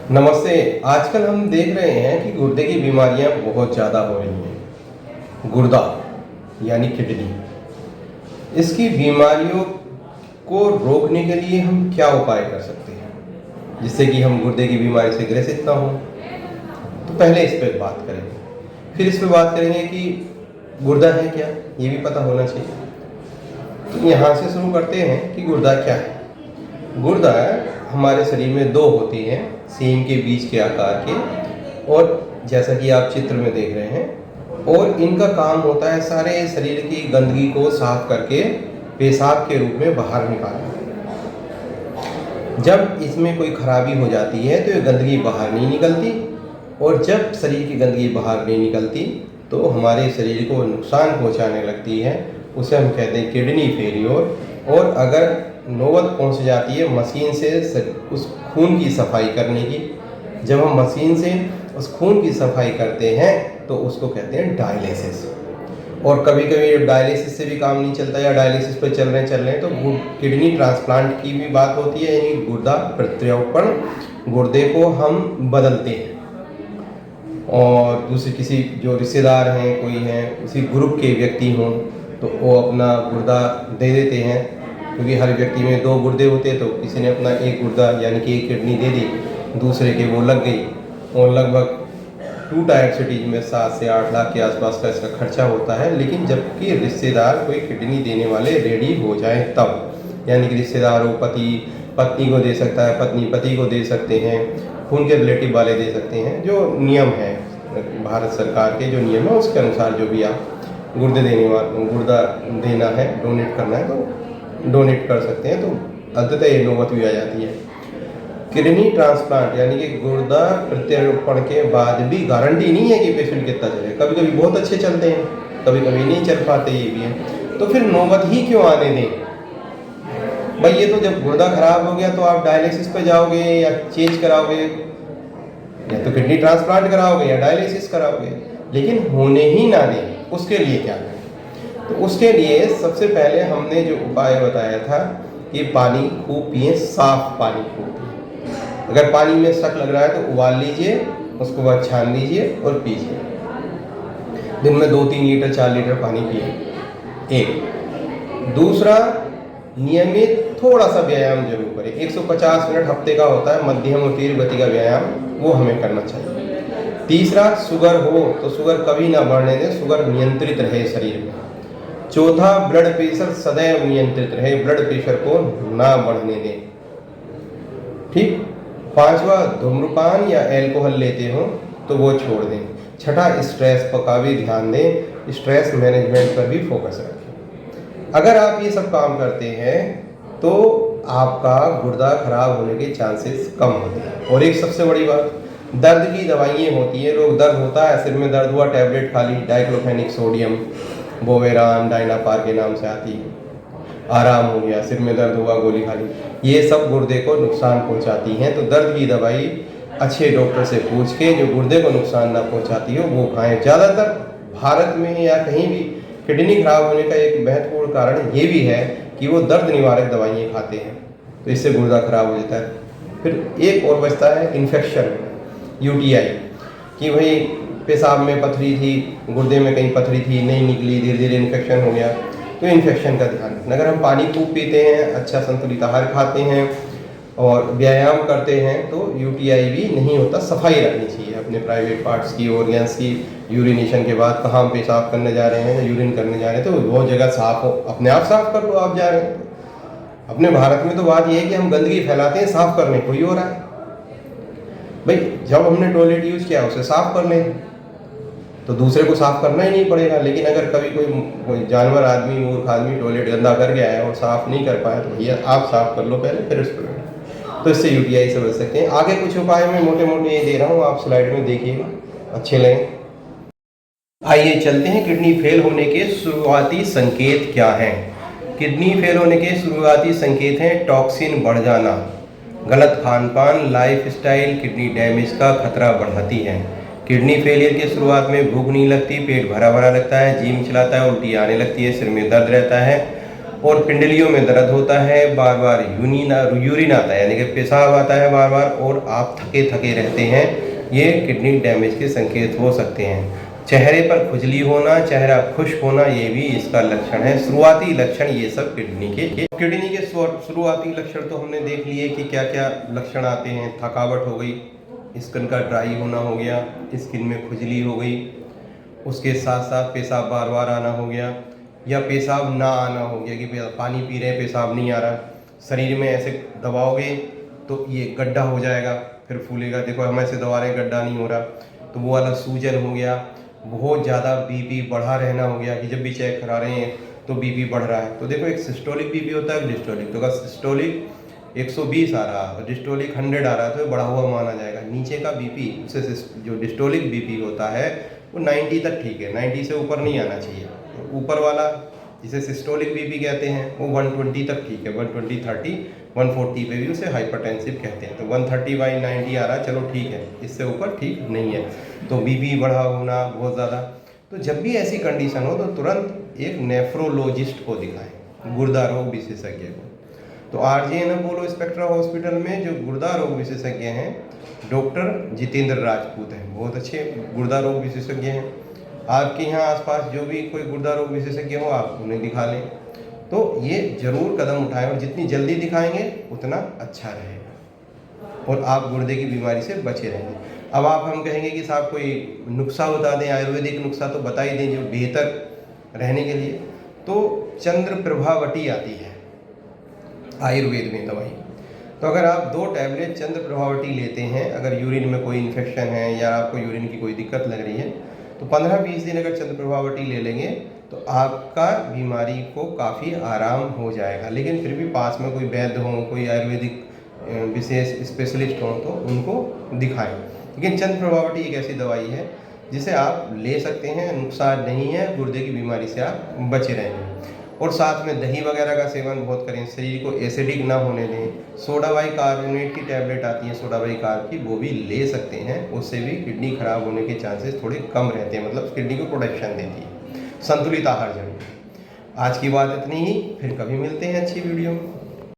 नमस्ते। आजकल हम देख रहे हैं कि गुर्दे की बीमारियां बहुत ज़्यादा हो रही हैं। गुर्दा यानी किडनी, इसकी बीमारियों को रोकने के लिए हम क्या उपाय कर सकते हैं जिससे कि हम गुर्दे की बीमारी से ग्रसित ना हो। तो पहले इस पर बात करेंगे, फिर इस पर बात करेंगे कि गुर्दा है क्या, ये भी पता होना चाहिए। तो यहाँ से शुरू करते हैं कि गुर्दा क्या है। गुर्दा हमारे शरीर में दो होती हैं, सींग के बीच के आकार के, और जैसा कि आप चित्र में देख रहे हैं, और इनका काम होता है सारे शरीर की गंदगी को साफ करके पेशाब के रूप में बाहर निकालना। जब इसमें कोई खराबी हो जाती है तो ये गंदगी बाहर नहीं निकलती, और जब शरीर की गंदगी बाहर नहीं निकलती तो हमारे शरीर को नुकसान पहुंचाने लगती है। उसे हम कहते हैं किडनी फेलियर। और अगर नौबत पहुंच जाती है मशीन से उस खून की सफाई करने की, जब हम मशीन से उस खून की सफाई करते हैं तो उसको कहते हैं डायलिसिस। और कभी कभी डायलिसिस से भी काम नहीं चलता या डायलिसिस पर चल रहे हैं तो किडनी ट्रांसप्लांट की भी बात होती है, यानी गुर्दा प्रत्यारोपण, गुर्दे को हम बदलते हैं। और दूसरे किसी जो रिश्तेदार हैं, कोई हैं, उसी ग्रुप के व्यक्ति हों तो वो अपना गुर्दा दे देते हैं, क्योंकि हर व्यक्ति में दो गुर्दे होते हैं। तो किसी ने अपना एक गुर्दा यानी कि एक किडनी दे दी, दूसरे के वो लग गई, और लगभग 2 टायर सिटीज में 7 से 8 लाख के आसपास का इसका खर्चा होता है। लेकिन जबकि रिश्तेदार कोई किडनी देने वाले रेडी हो जाए तब, यानी कि रिश्तेदार हो, पति पत्नी को दे सकता है, पत्नी पति को दे सकते हैं, खून के रिलेटिव वाले दे सकते हैं। जो नियम है भारत सरकार के, जो नियम है उसके अनुसार जो भी आप गुर्दा देना है, डोनेट करना है तो डोनेट कर सकते हैं। तो अंततः ये नौबत भी आ जाती है। किडनी ट्रांसप्लांट यानी कि गुर्दा प्रत्यारोपण के बाद भी गारंटी नहीं है कि पेशेंट कितना चले। कभी कभी बहुत अच्छे चलते हैं, कभी कभी नहीं चल पाते, ये भी है। तो फिर नौबत ही क्यों आने दें भाई। ये तो जब गुर्दा खराब हो गया तो आप डायलिसिस पे जाओगे या चेंज कराओगे, या तो किडनी ट्रांसप्लांट कराओगे या डायलिसिस कराओगे, लेकिन होने ही ना दें। उसके लिए क्या करें? तो उसके लिए सबसे पहले हमने जो उपाय बताया था कि पानी खूब पिए, साफ पानी खूब पिए। अगर पानी में शक लग रहा है तो उबाल लीजिए, उसको बाद छान लीजिए और पीजिए। दिन में 2-3 लीटर 4 लीटर पानी पिए। एक दूसरा, नियमित थोड़ा सा व्यायाम जरूर करें। 150 मिनट हफ्ते का होता है मध्यम और तीव्र गति का व्यायाम, वो हमें करना चाहिए। तीसरा, शुगर हो तो शुगर कभी ना बढ़ने दें, शुगर नियंत्रित रहे शरीर में। चौथा, ब्लड प्रेशर सदैव नियंत्रित रहे, ब्लड प्रेशर को ना बढ़ने दें। ठीक। पांचवा, धूम्रपान या अल्कोहल लेते हो तो वो छोड़ दें। छठा, स्ट्रेस पर का भी ध्यान दें, स्ट्रेस मैनेजमेंट पर भी फोकस रखें। अगर आप ये सब काम करते हैं तो आपका गुर्दा खराब होने के चांसेस कम होते हैं। और एक सबसे बड़ी बात, दर्द की दवाइयाँ होती है। लोग दर्द होता है, सिर में दर्द हुआ, टैबलेट खा ली, डाइक्लोफेनिक सोडियम, बोवेरान, डायनापार के नाम से आती है, आराम हो गया। सिर में दर्द हुआ, गोली खा ली, ये सब गुर्दे को नुकसान पहुंचाती हैं। तो दर्द की दवाई अच्छे डॉक्टर से पूछ के जो गुर्दे को नुकसान ना पहुंचाती हो वो खाएं। ज़्यादातर भारत में या कहीं भी किडनी खराब होने का एक महत्वपूर्ण कारण ये भी है कि वो दर्द निवारक दवाइयाँ खाते हैं, तो इससे गुर्दा खराब हो जाता है। फिर एक और बचता है इन्फेक्शन, UTI, कि भाई पेशाब में पथरी थी, गुर्दे में कहीं पथरी थी, नहीं निकली, धीरे धीरे इन्फेक्शन हो गया। तो इन्फेक्शन का ध्यान रखना। अगर हम पानी खूब पीते हैं, अच्छा संतुलित आहार खाते हैं और व्यायाम करते हैं तो UTI भी नहीं होता। सफाई रखनी चाहिए अपने प्राइवेट पार्ट्स की, ऑर्गन्स की। यूरिनेशन के बाद कहाँ हम पेशाब करने जा रहे हैं, यूरिन करने जा रहे हैं, तो वो जगह साफ हो, अपने आप साफ कर लो। आप जा रहे हैं तो अपने भारत में तो बात यह है कि हम गंदगी फैलाते हैं, साफ करने कोई हो रहा है। भाई जब हमने टॉयलेट यूज़ किया उसे साफ कर लें तो दूसरे को साफ करना ही नहीं पड़ेगा। लेकिन अगर कभी कोई जानवर आदमी, मूर्ख आदमी टॉयलेट गंदा कर गया है और साफ नहीं कर पाया तो भैया आप साफ कर लो पहले, फिर उसको, तो इससे UTI से बच सकते हैं। आगे कुछ उपाय मैं मोटे मोटे ये दे रहा हूँ, आप स्लाइड में देखिएगा, अच्छे लगें। आइए चलते हैं, किडनी फेल होने के शुरुआती संकेत क्या हैं। किडनी फेल होने के शुरुआती संकेत हैं टॉक्सिन बढ़ जाना, गलत खान पान, लाइफस्टाइल किडनी डैमेज का खतरा बढ़ाती है। किडनी फेलियर के शुरुआत में भूख नहीं लगती, पेट भरा भरा लगता है, जी मिचलाता है, उल्टी आने लगती है, सिर में दर्द रहता है और पिंडलियों में दर्द होता है, बार बार यूरिन आता है, यानी कि पेशाब आता है बार बार, और आप थके थके रहते हैं, ये किडनी डैमेज के संकेत हो सकते हैं। चेहरे पर खुजली होना, चेहरा खुश्क होना, ये भी इसका लक्षण है। शुरुआती लक्षण ये सब किडनी के शुरुआती लक्षण तो हमने देख लिए कि क्या क्या लक्षण आते हैं। थकावट हो गई, स्किन का ड्राई होना हो गया, स्किन में खुजली हो गई, उसके साथ साथ पेशाब बार बार आना हो गया, या पेशाब ना आना हो गया कि पानी पी रहे हैं पेशाब नहीं आ रहा, शरीर में ऐसे दबाओगे तो ये गड्ढा हो जाएगा, फिर फूलेगा। देखो हम ऐसे दबा रहे हैं, गड्ढा नहीं हो रहा, तो वो वाला सूजन हो गया। बहुत ज़्यादा बीपी बढ़ा रहना हो गया कि जब भी चेक करा रहे हैं तो बीपी बढ़ रहा है। तो देखो एक सिस्टोलिक बीपी होता है, डिस्टोलिक। तो अगर सिस्टोलिक 120 आ रहा और डिस्टोलिक 100 आ रहा है तो ये बढ़ा हुआ माना जाएगा। नीचे का बीपी उससे जो डिस्टोलिक बीपी होता है वो 90 तक ठीक है, 90 से ऊपर नहीं आना चाहिए। ऊपर वाला जिसे सिस्टोलिक बीपी कहते हैं वो 120 तक ठीक है, 120, 30, 140 पे भी उसे हाइपरटेंसिव कहते हैं। तो 130/90 आ रहा है, चलो ठीक है, इससे ऊपर ठीक नहीं है। तो बीपी बढ़ा होना बहुत ज़्यादा, तो जब भी ऐसी कंडीशन हो तो तुरंत एक नेफ्रोलॉजिस्ट को दिखाएं, गुर्दा रोग विशेषज्ञ को। तो RJN अपोलो स्पेक्ट्रा हॉस्पिटल में जो गुर्दा रोग विशेषज्ञ हैं डॉक्टर जितेंद्र राजपूत हैं, बहुत अच्छे गुर्दा रोग विशेषज्ञ हैं। आपके यहाँ आसपास जो भी कोई गुर्दा रोग विशेषज्ञ हो आप उन्हें दिखा लें। तो ये ज़रूर कदम उठाएं, और जितनी जल्दी दिखाएंगे उतना अच्छा रहेगा और आप गुर्दे की बीमारी से बचे रहेंगे। अब आप हम कहेंगे कि साहब कोई नुस्खा बता दें, आयुर्वेदिक नुस्खा तो बता ही दें जो बेहतर रहने के लिए। तो चंद्रप्रभावटी आती है आयुर्वेद में दवाई। तो अगर आप 2 टैबलेट चंद्रप्रभावटी लेते हैं, अगर यूरिन में कोई इन्फेक्शन है या आपको यूरिन की कोई दिक्कत लग रही है, तो 15-20 दिन अगर चंद्रप्रभावटी ले लेंगे तो आपका बीमारी को काफ़ी आराम हो जाएगा। लेकिन फिर भी पास में कोई वैद्य हो, कोई आयुर्वेदिक विशेष स्पेशलिस्ट हो तो उनको दिखाएं। लेकिन चंद्रप्रभावटी एक ऐसी दवाई है जिसे आप ले सकते हैं, नुकसान नहीं है, गुर्दे की बीमारी से आप बचे रहेंगे। और साथ में दही वगैरह का सेवन बहुत करें, शरीर को एसिडिक ना होने दें। सोडा बाइकार्बोनेट की टैबलेट आती है, सोडा बाइकार्ब की, वो भी ले सकते हैं, उससे भी किडनी खराब होने के चांसेस थोड़े कम रहते हैं, मतलब किडनी को प्रोटेक्शन देती है। संतुलित आहार जरूर। आज की बात इतनी ही, फिर कभी मिलते हैं अच्छी वीडियो में।